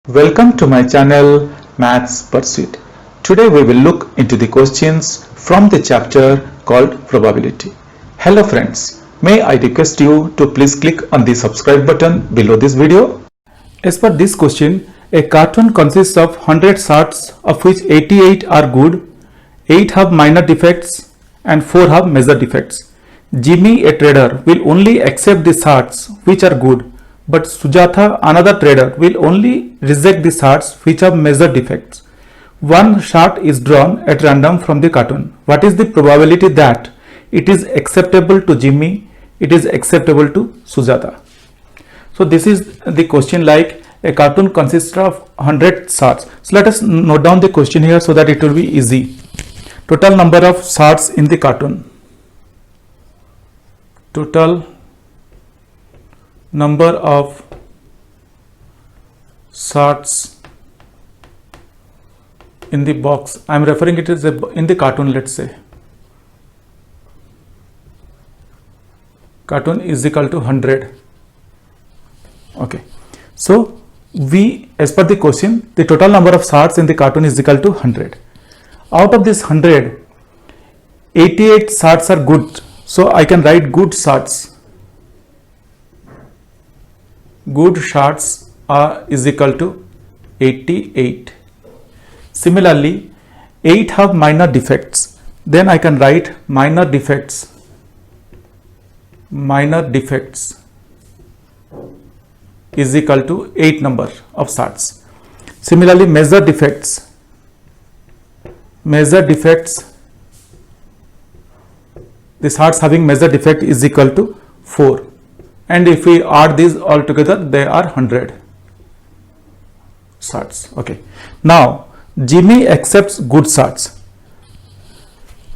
Welcome to my channel Maths Pursuit. Today we will look into the questions from the chapter called Probability. Hello friends, may I request you to please click on the subscribe button below this video. As per this question, a cartoon consists of 100 shots of which 88 are good, 8 have minor defects and 4 have major defects. Jimmy, a trader, will only accept the shots which are good, but Sujatha, another trader, will only reject the shots which have major defects. One shot is drawn at random from the cartoon. What is the probability that it is acceptable to Jimmy, it is acceptable to Sujatha? So this is the question, like a cartoon consists of 100 shots. So let us note down the question here so that it will be easy. Total number of shots in the cartoon. Total number of shots in the box. I am referring it as in the cartoon. Let's say cartoon is equal to 100. Okay, so we, as per the question, the total number of shots in the cartoon is equal to 100. Out of this 100, 88 shots are good, so I can write good shots. Good shots is equal to 88. Similarly, 8 have minor defects, then I can write minor defects. Minor defects is equal to 8 number of shots. Similarly, major defects. Major defects, the shots having major defect is equal to 4. And if we add these all together, they are 100 shots. Okay. Now, Jimmy accepts good shots.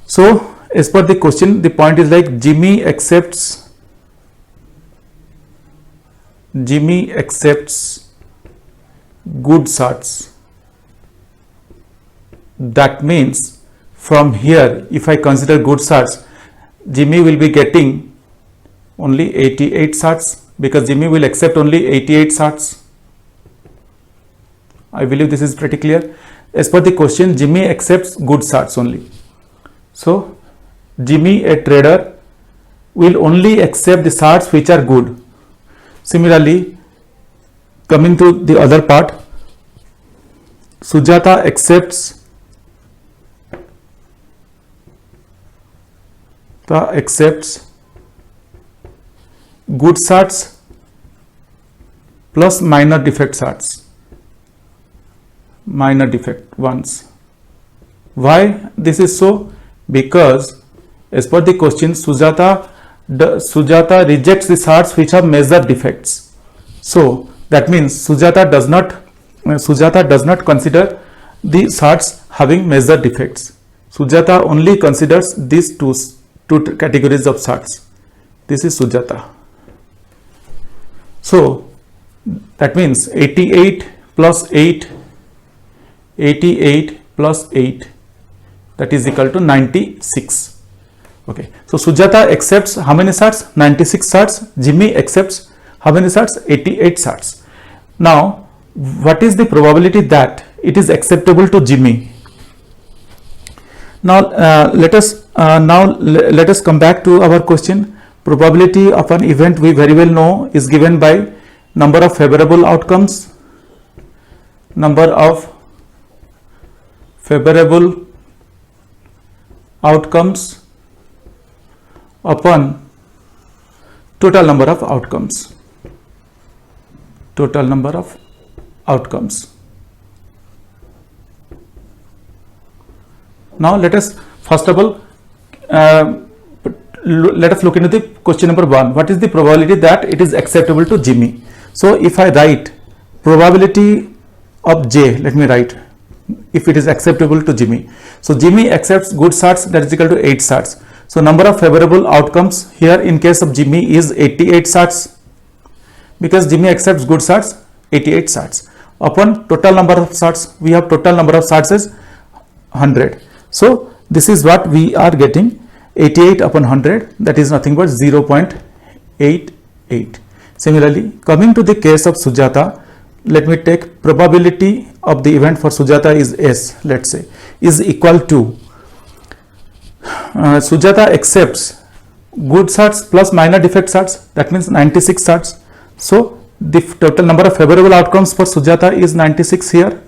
So, as per the question, the point is like Jimmy accepts good shots. That means from here, if I consider good shots, Jimmy will be getting only 88 shots, because Jimmy will accept only 88 shots. I believe this is pretty clear. As per the question, Jimmy accepts good shots only. So, Jimmy, a trader, will only accept the shots which are good. Similarly, coming to the other part, Sujatha accepts good shots plus minor defect shots. Minor defect ones. Why this is so? Because as per the question, Sujatha rejects the shots which have major defects. So that means Sujatha does not consider the shots having major defects. Sujatha only considers these two categories of shots. This is Sujatha. So that means 88 plus 8, that is equal to 96. Okay, so Sujatha accepts how many shots? 96 shots. Jimmy accepts how many shots? 88 shots. Now, what is the probability that it is acceptable to Jimmy? Now, let us come back to our question. Probability of an event, we very well know, is given by number of favorable outcomes. Number of favorable outcomes upon total number of outcomes. Total number of outcomes. Now let us first of all let us look into the question number 1. What is the probability that it is acceptable to Jimmy? So if I write probability of J, let me write if it is acceptable to Jimmy. So Jimmy accepts good shots, that is equal to 8 shots. So number of favorable outcomes here in case of Jimmy is 88 shots, because Jimmy accepts good shots, 88 shots. Upon total number of shots, we have total number of shots as 100. So this is what we are getting, 88 upon 100, that is nothing but 0.88. Similarly, coming to the case of Sujatha, let me take probability of the event for Sujata is S, let's say, is equal to Sujata accepts good search plus minor defect search, that means 96 search. So the total number of favorable outcomes for Sujata is 96 here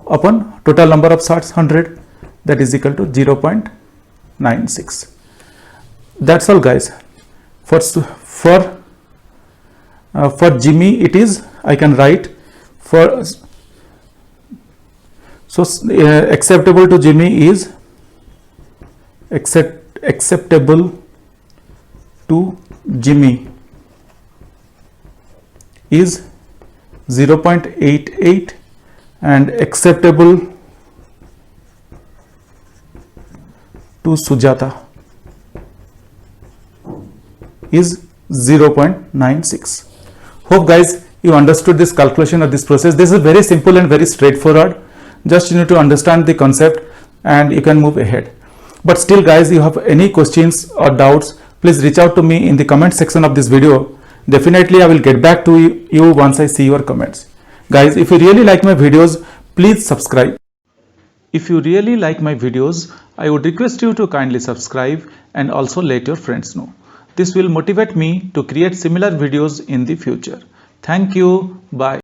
upon total number of search 100, that is equal to 0.96. That's all guys. For Jimmy it is, I can write for, so acceptable to Jimmy is acceptable to Jimmy is 0.88 and acceptable to Sujata is 0.96. Hope guys you understood this calculation of this process. This is very simple and very straightforward. Just you need to understand the concept and you can move ahead. But still guys, you have any questions or doubts, please reach out to me in the comment section of this video. Definitely I will get back to you once I see your comments. Guys, if you really like my videos, please subscribe. If you really like my videos, I would request you to kindly subscribe and also let your friends know. This will motivate me to create similar videos in the future. Thank you. Bye.